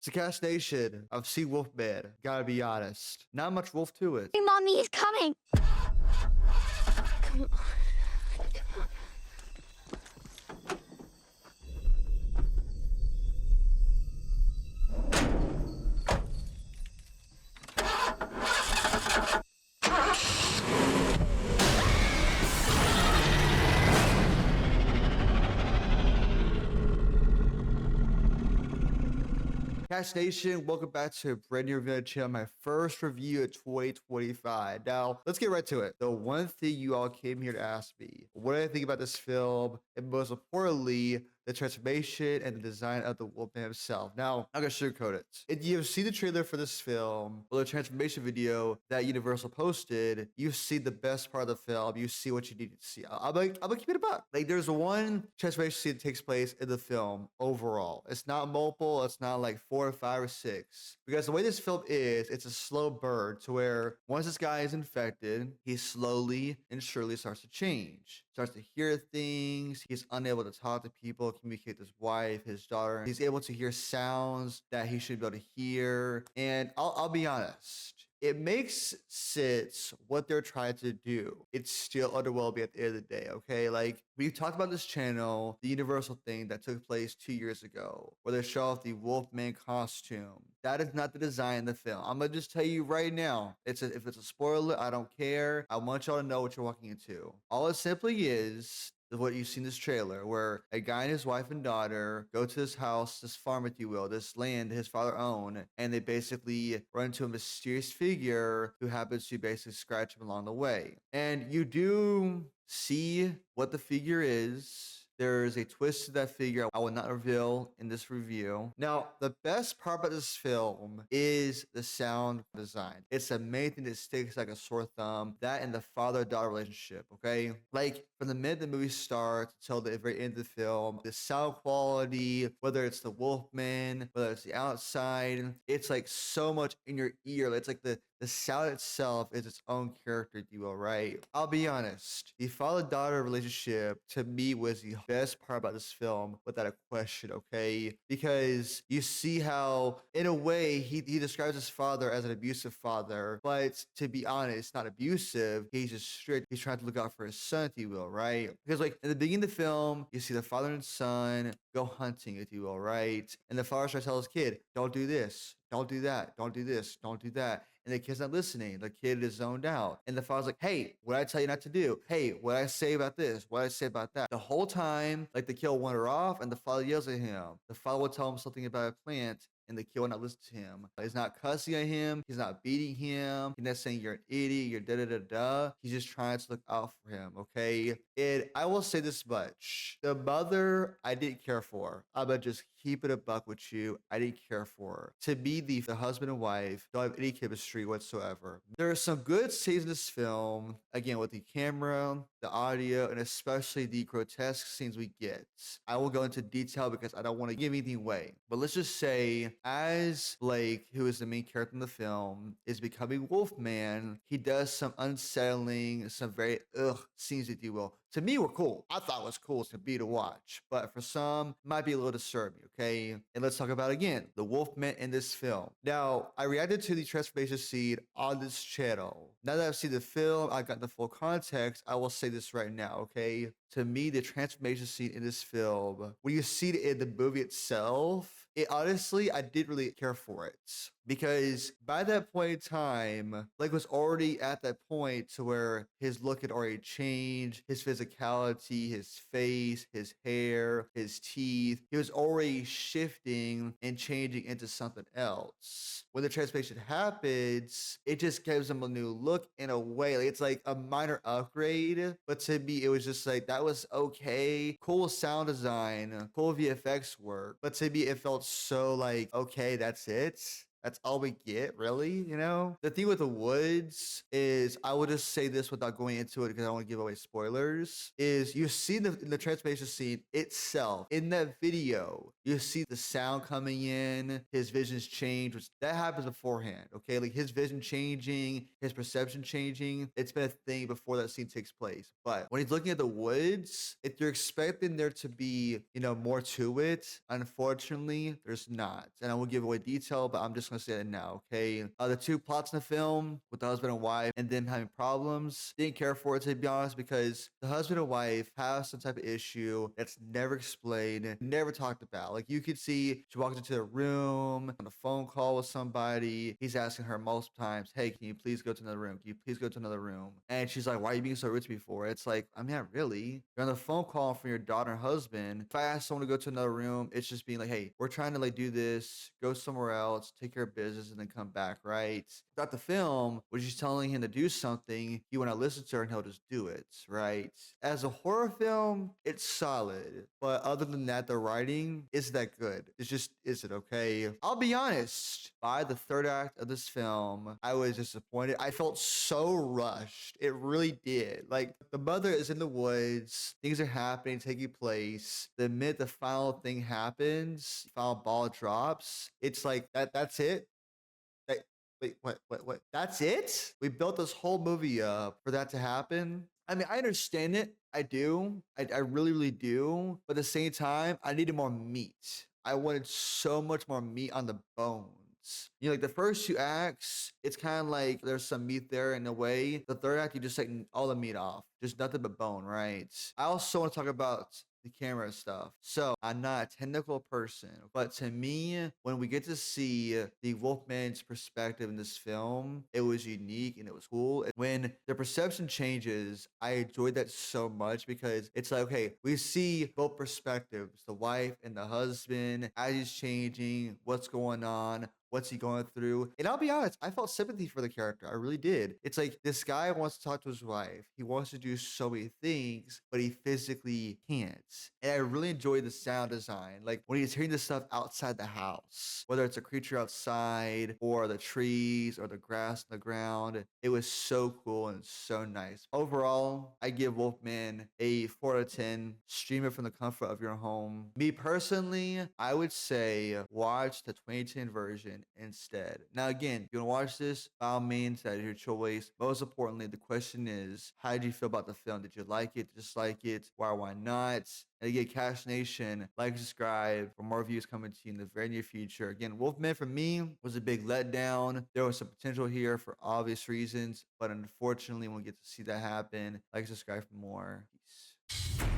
It's a cast nation of Sea Wolfman. Gotta be honest. Not much wolf to it. Hey, Mommy, he's coming. Come on. Cash Nation, welcome back to a brand new review channel. My first review of 2025. Now, let's get right to it. The one thing you all came here to ask me, what do I think about this film? And most importantly, the transformation and the design of the Wolfman himself. Now, I'm gonna sugarcoat it. If you've seen the trailer for this film or the transformation video that Universal posted, you see the best part of the film. You see what you need to see. I'm gonna keep it about. Like, there's one transformation scene that takes place in the film overall. It's not multiple. It's not like 4 or 5 or 6. Because the way this film is, it's a slow burn to where once this guy is infected, he slowly and surely starts to change. Starts to hear things. He's unable to talk to people, communicate with his wife, his daughter. He's able to hear sounds that he should be able to hear. And I'll be honest, it makes sense what they're trying to do. It's still underwhelming at the end of the day, okay? Like, we talked about this channel, the Universal thing that took place 2 years ago, where they show off the Wolfman costume. That is not the design in the film. I'm gonna just tell you right now, if it's a spoiler, I don't care. I want y'all to know what you're walking into. All it simply is what you see in this trailer, where a guy and his wife and daughter go to this house, this farm, if you will, this land his father owned, and they basically run into a mysterious figure who happens to basically scratch him along the way. And you do see what the figure is. There's a twist to that figure I will not reveal in this review. Now, the best part about this film is the sound design. It's amazing. It sticks like a sore thumb. That and the father-daughter relationship, okay? Like, from the minute the movie starts until the very end of the film, the sound quality, whether it's the Wolfman, whether it's the outside, it's like so much in your ear. It's like the sound itself is its own character, if you will, right? I'll be honest. The father-daughter relationship, to me, was the best part about this film, without a question, okay? Because you see how, in a way, he describes his father as an abusive father, but to be honest, not abusive. He's just strict. He's trying to look out for his son, if you will, right? Because, like, in the beginning of the film, you see the father and son go hunting, if you will, right? And the father tries to tell his kid, don't do this, don't do that, don't do this, don't do that. And the kid's not listening. The kid is zoned out. And the father's like, hey, what did I tell you not to do? Hey, what did I say about this? What did I say about that? The whole time, like, the kid will wander off and the father yells at him. The father will tell him something about a plant and the kid will not listen to him. He's not cussing at him. He's not beating him. He's not saying you're an idiot. You're da-da-da-da. He's just trying to look out for him, okay? And I will say this much. The mother, I didn't care for. I'm gonna just keep it a buck with you. I didn't care for her. To me, the husband and wife don't have any chemistry whatsoever. There are some good scenes in this film, again, with the camera, the audio, and especially the grotesque scenes we get. I will go into detail because I don't want to give anything away. But let's just say, as Blake, who is the main character in the film, is becoming Wolfman, he does some unsettling, some very scenes, if you will. To me, were cool. I thought it was cool to be to watch, but for some, it might be a little disturbing, okay? And let's talk about, again, the Wolfman in this film. Now, I reacted to the transformation scene on this channel. Now that I've seen the film, I got the full context, I will say this right now, okay? To me, the transformation scene in this film, when you see it in the movie itself, it honestly, I didn't really care for it. Because by that point in time, like, was already at that point to where his look had already changed, his physicality, his face, his hair, his teeth. He was already shifting and changing into something else. When the transformation happens, it just gives him a new look in a way. Like, it's like a minor upgrade, but to me, it was just like, that was okay. Cool sound design, cool VFX work. But to me, it felt so like, okay, that's it. That's all we get, really, you know? The thing with the woods is, I will just say this without going into it because I don't want to give away spoilers, is you see in the transformation scene itself, in that video, you see the sound coming in, his visions change, which that happens beforehand, okay? Like his vision changing, his perception changing, it's been a thing before that scene takes place. But when he's looking at the woods, if you're expecting there to be, more to it, unfortunately, there's not. And I won't give away detail, but I'm just gonna say it now, okay? The two plots in the film with the husband and wife and them having problems, didn't care for it to be honest, because the husband and wife have some type of issue that's never explained, never talked about. Like you could see she walks into the room on a phone call with somebody. He's asking her multiple times, "Hey, can you please go to another room? Can you please go to another room?" And she's like, "Why are you being so rude to me for?" It's like, I'm not really. You're on the phone call from your daughter and husband. If I ask someone to go to another room, it's just being like, "Hey, we're trying to like do this, go somewhere else, take care of business, and then come back," right? Throughout the film, when she's telling him to do something, he will not listen to her and he'll just do it, right? As a horror film, it's solid. But other than that, the writing isn't that good. It's just, is it okay? I'll be honest, by the third act of this film, I was disappointed. I felt so rushed. It really did. Like, the mother is in the woods, things are happening, taking place. The minute the final thing happens, final ball drops, it's like, that's it? Like, wait, what? That's it? We built this whole movie up for that to happen? I mean, I understand it. I do. I really, really do. But at the same time, I needed more meat. I wanted so much more meat on the bones. Like the first two acts, it's kind of like there's some meat there in a way. The third act, you just take all the meat off, just nothing but bone, right? I also want to talk about the camera stuff. So I'm not a technical person, but to me, when we get to see the Wolfman's perspective in this film, it was unique and it was cool. And when the perception changes, I enjoyed that so much because it's like, okay, we see both perspectives, the wife and the husband, as he's changing, what's going on, what's he going through? And I'll be honest, I felt sympathy for the character. I really did. It's like this guy wants to talk to his wife. He wants to do so many things, but he physically can't. And I really enjoyed the sound design. Like when he's hearing this stuff outside the house, whether it's a creature outside or the trees or the grass on the ground, it was so cool and so nice. Overall, I give Wolfman a 4 out of 10. Stream it from the comfort of your home. Me personally, I would say watch the 2010 version instead. Now, again, if you want to watch this, by all means, that is your choice. Most importantly, the question is, how did you feel about the film? Did you like it, dislike it? Why not? And again, Cash Nation, like, subscribe for more reviews coming to you in the very near future. Again, Wolfman for me was a big letdown. There was some potential here for obvious reasons, but unfortunately, we won't get to see that happen. Like, subscribe for more. Peace.